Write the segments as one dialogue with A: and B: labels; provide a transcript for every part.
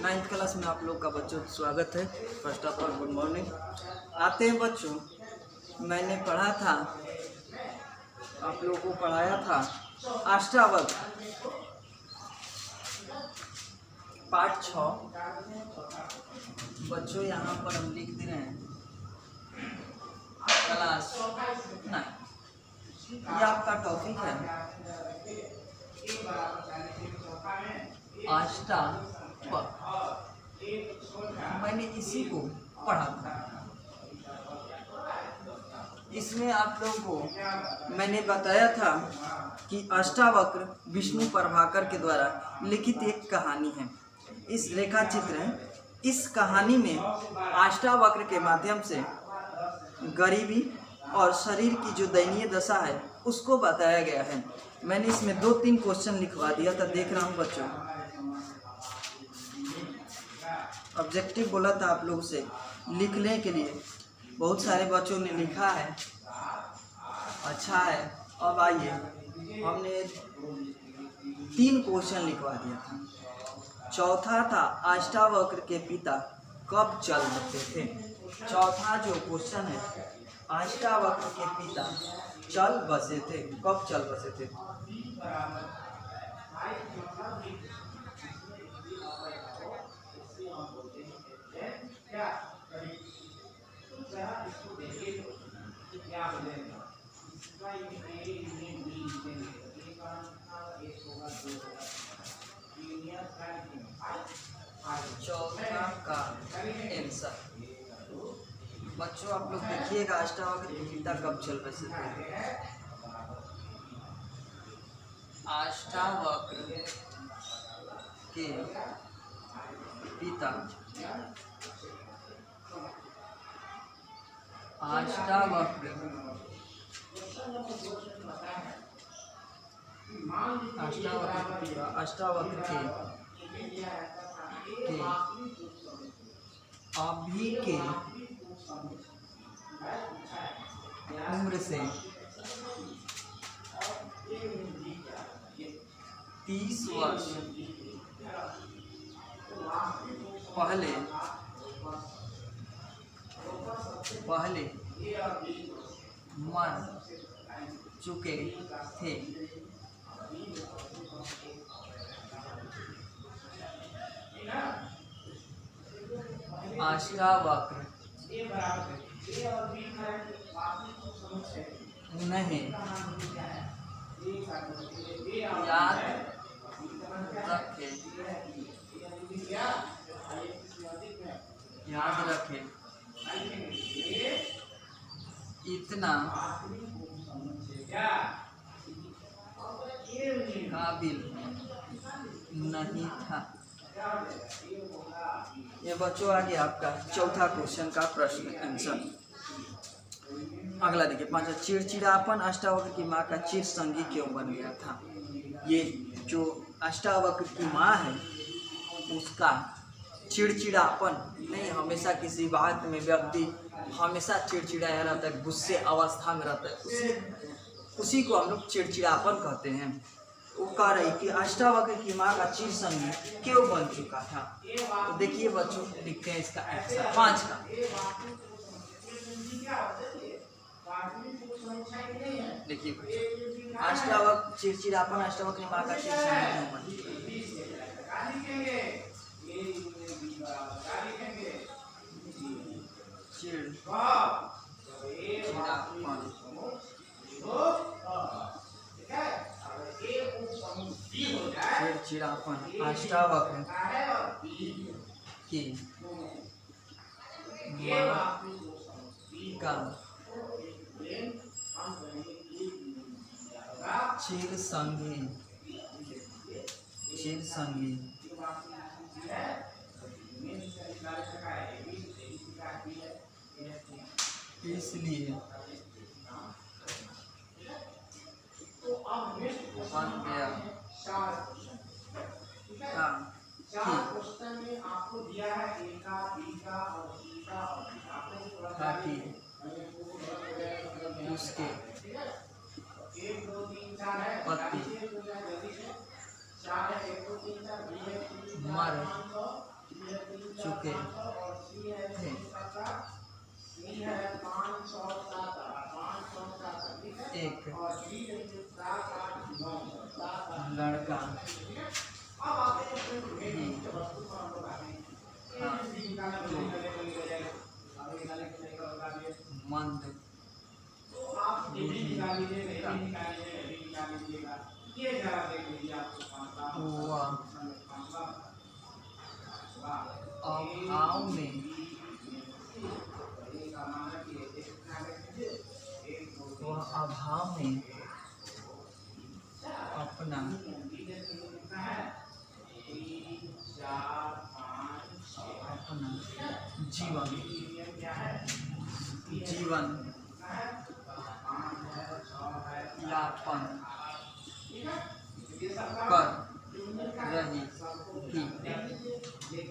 A: Ninth class में आप लोग का बच्चों स्वागत है। First of all good morning. आते हैं बच्चों, मैंने पढ़ा था, आप लोगों को पढ़ाया था अष्टावक्र पाठ 6। बच्चों यहाँ पर हम लिख दे रहे हैं क्लास 9। ये आपका टॉपिक है अष्टावक्र। मैंने इसी को पढ़ा था। इसमें आप लोगों को मैंने बताया था कि अष्टावक्र विष्णु प्रभाकर के द्वारा लिखित एक कहानी है। इस रेखा चित्र है। इस कहानी में अष्टावक्र के माध्यम से गरीबी और शरीर की जो दयनीय दशा है उसको बताया गया है। मैंने इसमें 2-3 क्वेश्चन लिखवा दिया था, देख रहा हूँ बच्चों। ऑब्जेक्टिव बोला था आप लोग से लिखने के लिए, बहुत सारे बच्चों ने लिखा है, अच्छा है। अब आइए, हमने 3 क्वेश्चन लिखवा दिया था। चौथा था अष्टावक्र के पिता कब चल बसे थे। चौथा जो क्वेश्चन है, अष्टावक्र के पिता चल बसे थे, कब चल बसे थे। चौथा का आंसर बच्चों आप लोग देखिएगा, अष्टावक्र के पिता कब चल बसे थे। अष्टावक्र के पिता अष्टावक्र के अभी के उम्र से 30 वर्ष पहले मर चुके थे। अष्टावक्र उन्हें याद रखे इतना काबिल नहीं था। ये बच्चों आ गया आपका चौथा क्वेश्चन का प्रश्न आंसर। अगला देखिए 5। चिड़चिड़ापन अष्टावक्र की माँ का चिर संगी क्यों बन गया था। ये जो अष्टावक्र की माँ है उसका चिड़चिड़ापन नहीं, हमेशा किसी बात में व्यक्ति हमेशा चिड़चिड़ाया रहता है, गुस्से अवस्था में रहता है, उसी को हम लोग चिड़चिड़ापन कहते हैं। वो कह रही कि अष्टावक्र की माँ का चिर संगी क्यों बन चुका था। तो देखिए बच्चों, लिखते हैं इसका आंसर 5 का। देखिए अष्टावक्र चिड़चिड़ापन अष्टावक्र की माँ का चिर संगी क्यों बन चुका। चिड़चिड़ापन अष्टावक्र की का चिर संगी इसलिए बन गया ताकि उसके पति मर चुके थे। एक लड़का भी था जो मंद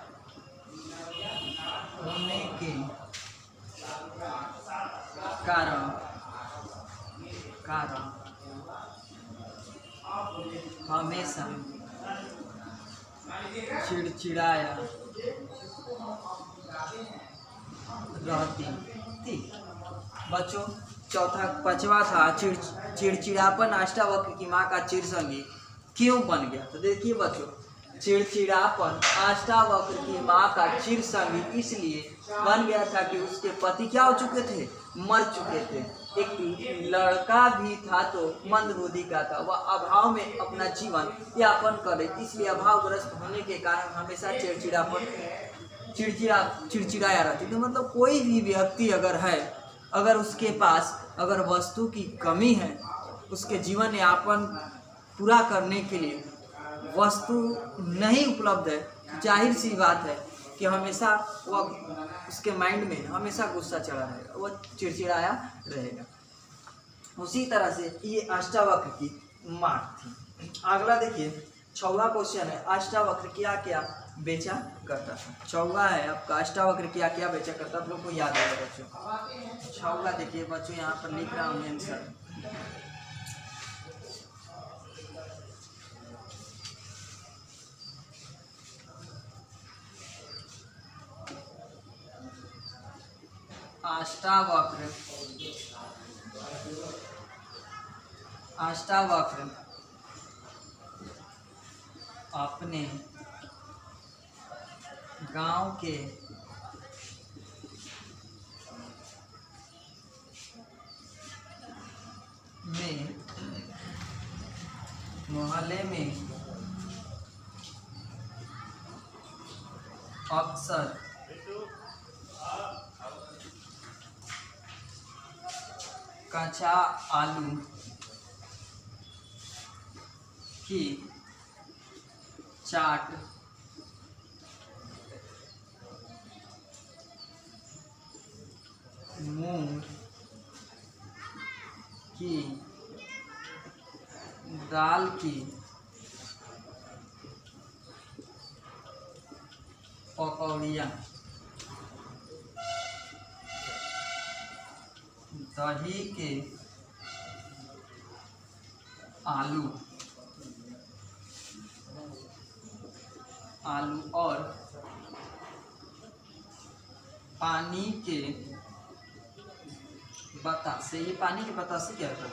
A: बुद्धि का, वह अभाव में अपना जीवन यापन कर रही थी। इसलिए अभावग्रस्त होने के कारण हमेशा चिड़चिड़ाया रहती थी। बच्चों, पांचवा था चिड़चिड़ापन अष्टावक्र की माँ का चिरसंगी क्यों बन गया। तो देखिए बच्चों, चिड़चिड़ापन अष्टावक्र की माँ का चिरसंगी इसलिए बन गया था कि उसके पति क्या हो चुके थे, मर चुके थे। एक लड़का भी था तो मंदबुद्धि का था, वह अभाव में अपना जीवन यापन करे, इसलिए अभावग्रस्त होने के कारण हमेशा चिड़चिड़ाया रहती। तो मतलब कोई भी व्यक्ति अगर है, अगर उसके पास अगर वस्तु की कमी है, उसके जीवन यापन पूरा करने के लिए वस्तु नहीं उपलब्ध है, जाहिर सी बात है कि हमेशा वह उसके माइंड में हमेशा गुस्सा चढ़ा रहेगा, वह चिड़चिड़ाया रहेगा। उसी तरह से ये अष्टावक्र की माँ थी। अगला देखिए, 6वां क्वेश्चन है, अष्टावक्र क्या क्या बेचा करता था। 6वां है आपका, अष्टावक्र क्या क्या बेचा करता, आप लोग को याद है बच्चों। 6वां देखिए बच्चों, यहाँ पर लिख रहा हूँ आंसर। अष्टावक्र अपने गांव के मोहल्ले में अक्सर कच्चा आलू की चाट, मूंग की दाल की पकौड़ियाँ, दही के आलू और पानी के बतासे। ये पानी के बतासे क्या होता है?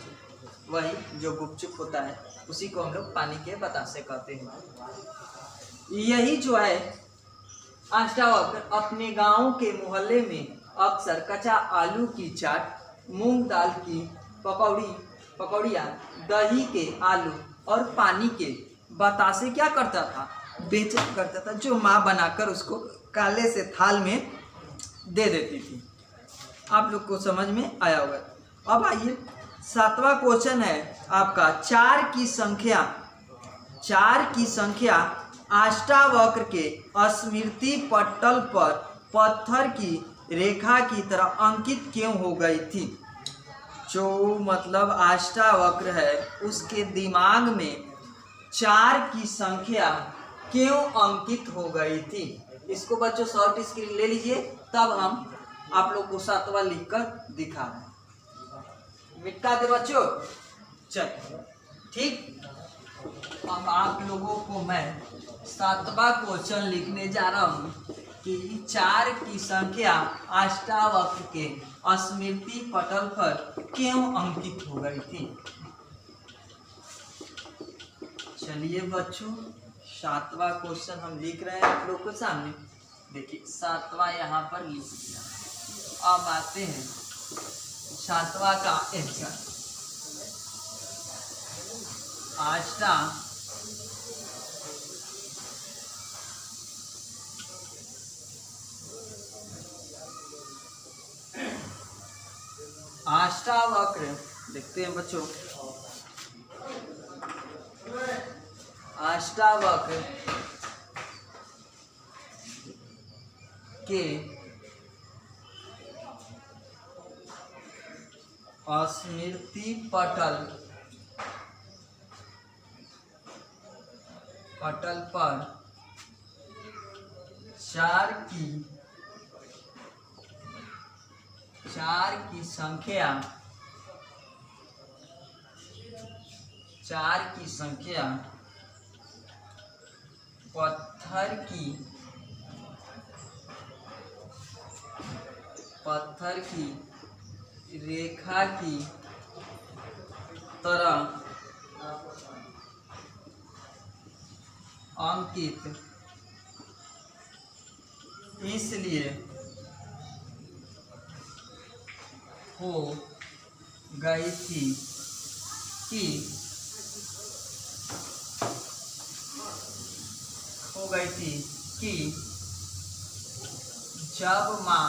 A: वही जो गुपचुप होता है उसी को हम लोग पानी के बतासे कहते हैं। यही जो है अष्टावक्र अपने गांव के मोहल्ले में अक्सर कच्चा आलू की चाट, मूंग दाल की पकौड़ियाँ, दही के आलू और पानी के बतासे क्या करता था, बेचा करता था, जो माँ बनाकर उसको काले से थाल में दे देती थी। आप लोग को समझ में आया होगा। अब आइए 7वां क्वेश्चन है आपका, 4 की संख्या अष्टावक्र के स्मृति पटल पर पत्थर की रेखा की तरह अंकित क्यों हो गई थी। जो मतलब अष्टावक्र है उसके दिमाग में 4 की संख्या क्यों अंकित हो गई थी। इसको बच्चों शॉर्ट स्क्रीन ले लीजिए, तब हम आप लोग को 7वां लिखकर दिखा रहे हैं। मिटा दे बच्चों। चल ठीक, अब आप लोगों को मैं 7वां क्वेश्चन लिखने जा रहा हूँ कि 4 की संख्या अष्टावक्र के स्मृति पटल पर क्यों अंकित हो गई थी। चलिए बच्चों, 7वां क्वेश्चन हम लिख रहे हैं आप लोग के सामने। देखिए 7वां यहाँ पर लिख दिया। अब आते हैं 7वां का आंसर। अष्टावक्र देखते हैं बच्चों। अष्टावक्र के स्मृति पटल पर 4 की संख्या पत्थर की रेखा की तरह अंकित इसलिए हो गई थी कि जब माँ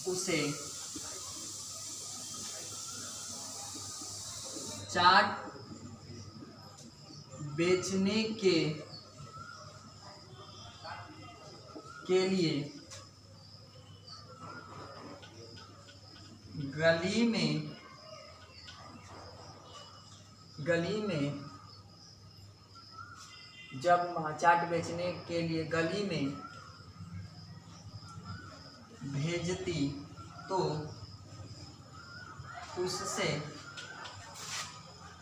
A: उसे चाट बेचने के लिए गली में जब माँ चाट बेचने के लिए गली में भेजती तो उससे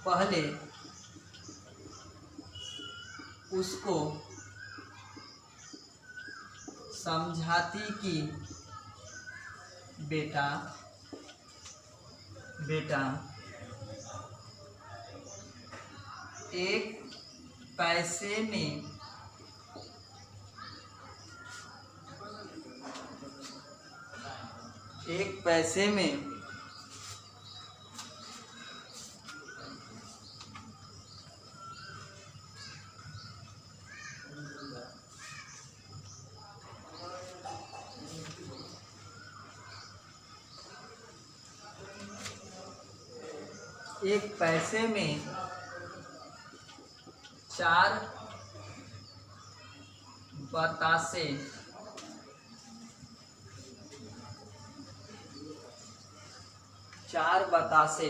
A: पहले उसको समझाती कि बेटा एक पैसे में एक पैसे में 4 बतासे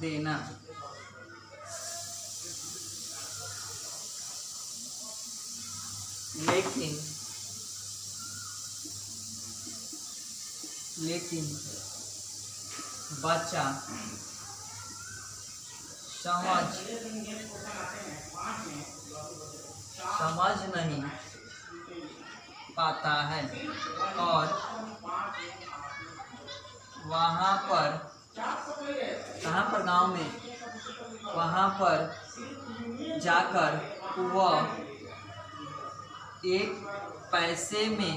A: देना। लेकिन बच्चा समझ नहीं पाता है और वहाँ पर गांव में वहाँ पर जाकर वह एक पैसे में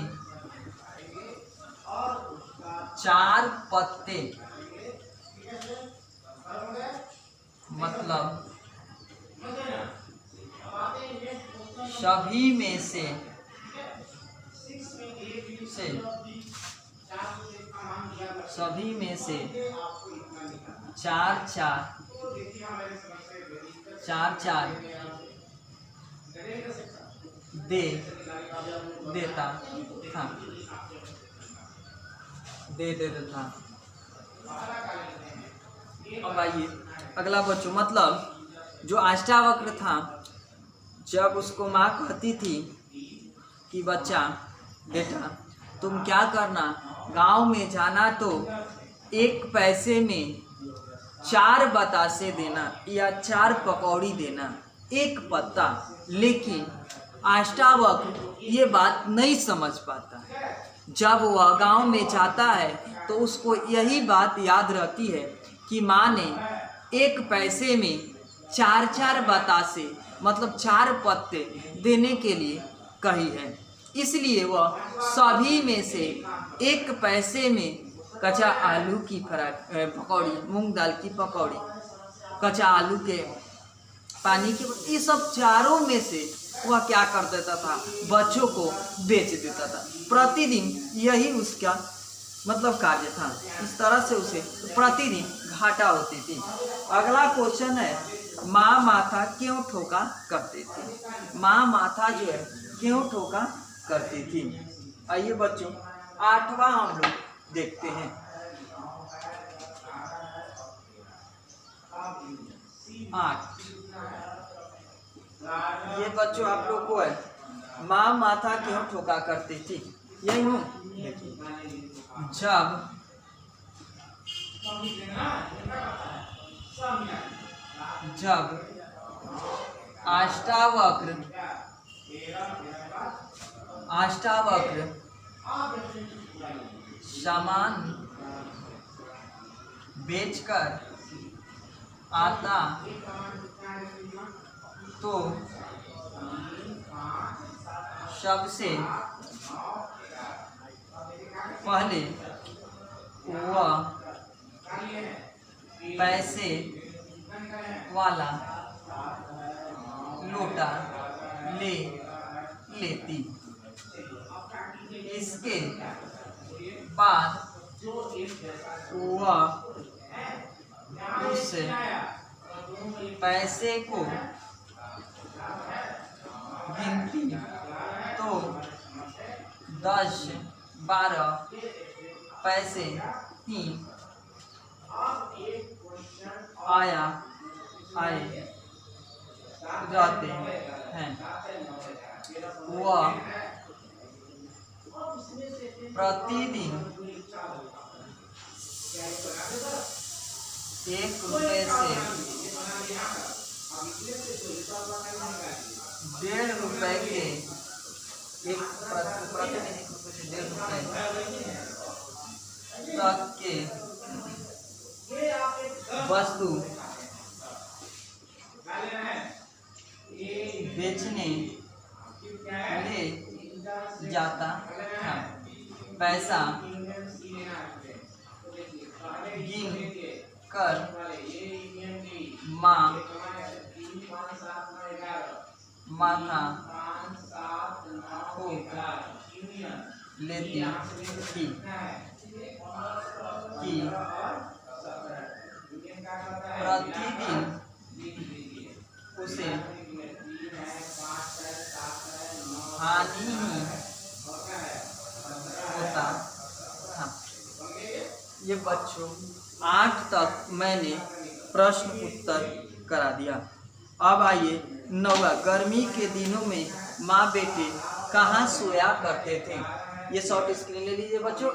A: 4 पत्ते मतलब सभी में से 4 दे देता था। अब आइए अगला बच्चों, मतलब जो अष्टावक्र था, जब उसको माँ कहती थी कि बच्चा बेटा तुम क्या करना, गांव में जाना तो 1 पैसे में 4 बतासे देना या 4 पकौड़ी देना, 1 पत्ता। लेकिन अष्टावक्र ये बात नहीं समझ पाता। जब वह गांव में जाता है तो उसको यही बात याद रहती है कि माँ ने 1 पैसे में 4 बतासे मतलब 4 पत्ते देने के लिए कही है। इसलिए वह सभी में से 1 पैसे में कच्चा आलू की पकौड़ी, मूंग दाल की पकौड़ी, कच्चा आलू के पानी की, ये सब चारों में से वह क्या कर देता था, बच्चों को बेच देता था। प्रतिदिन यही उसका मतलब कार्य था। इस तरह से उसे प्रतिदिन घाटा होती थी। अगला क्वेश्चन है, माँ माथा क्यों ठोका करती थी। माँ माथा जो है क्यों ठोका करती थी। आइए बच्चों 8वां हम लोग देखते हैं। 8 ये बच्चों आप लोग को है, माँ माथा क्यों ठोका करती थी। यही हूँ, जब अष्टावक्र सामान बेचकर आता तो सबसे पहले वह पैसे वाला लोटा ले लेती। इसके बाद वह उस पैसे को गिनती तो 10-12 पैसे ही आए जाते हैं। वह प्रतिदिन 1 रुपये से 1.5 रुपये के प्रतिदिन 1 रुपये से 1.5 रुपये तक के वस्तु बेचने ले जाता था। पैसा गिन कर माँ माथा ठोक लेती थी कि प्रतिदिन उसे हानि ही होता था। ये बच्चों 8 तक मैंने प्रश्न उत्तर करा दिया। अब आइए 9वां, गर्मी के दिनों में माँ बेटे कहाँ सोया करते थे। ये शॉर्ट स्क्रीन ले लीजिए बच्चों।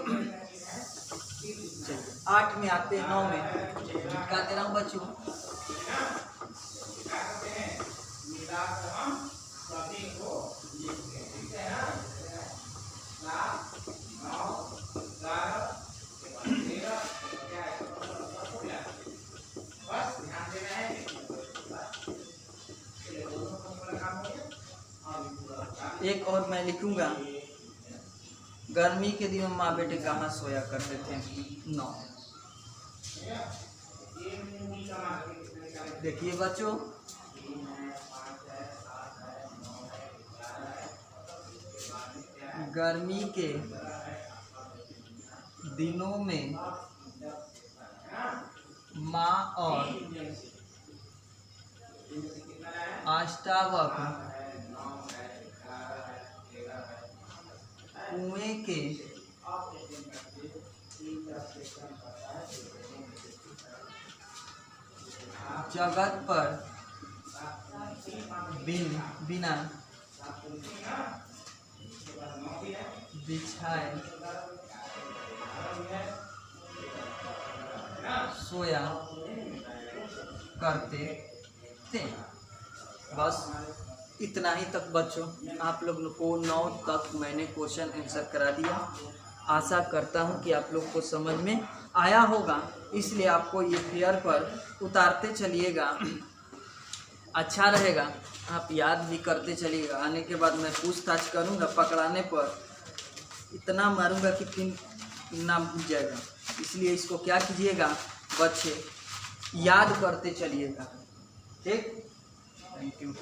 A: 8 में आते हैं, 9 में क्या दे रहा हूँ बच्चों। एक और मैं लिखूंगा, गर्मी के दिनों में माँ बेटे कहाँ सोया करते थे। 9 देखिए बच्चों, गर्मी के दिनों में माँ और अष्टावक्र कुएं के जगत पर बिना बिछाए सोया करते थे। बस इतना ही तक बच्चों, आप लोग को 9 तक मैंने क्वेश्चन आंसर करा दिया। आशा करता हूँ कि आप लोग को समझ में आया होगा, इसलिए आपको ये फेयर पर उतारते चलिएगा, अच्छा रहेगा। आप याद भी करते चलिएगा। आने के बाद मैं पूछताछ करूँगा, पकड़ाने पर इतना मारूंगा कि पिन नाम भूल जाएगा। इसलिए इसको क्या कीजिएगा बच्चे, याद करते चलिएगा। ठीक, थैंक यू।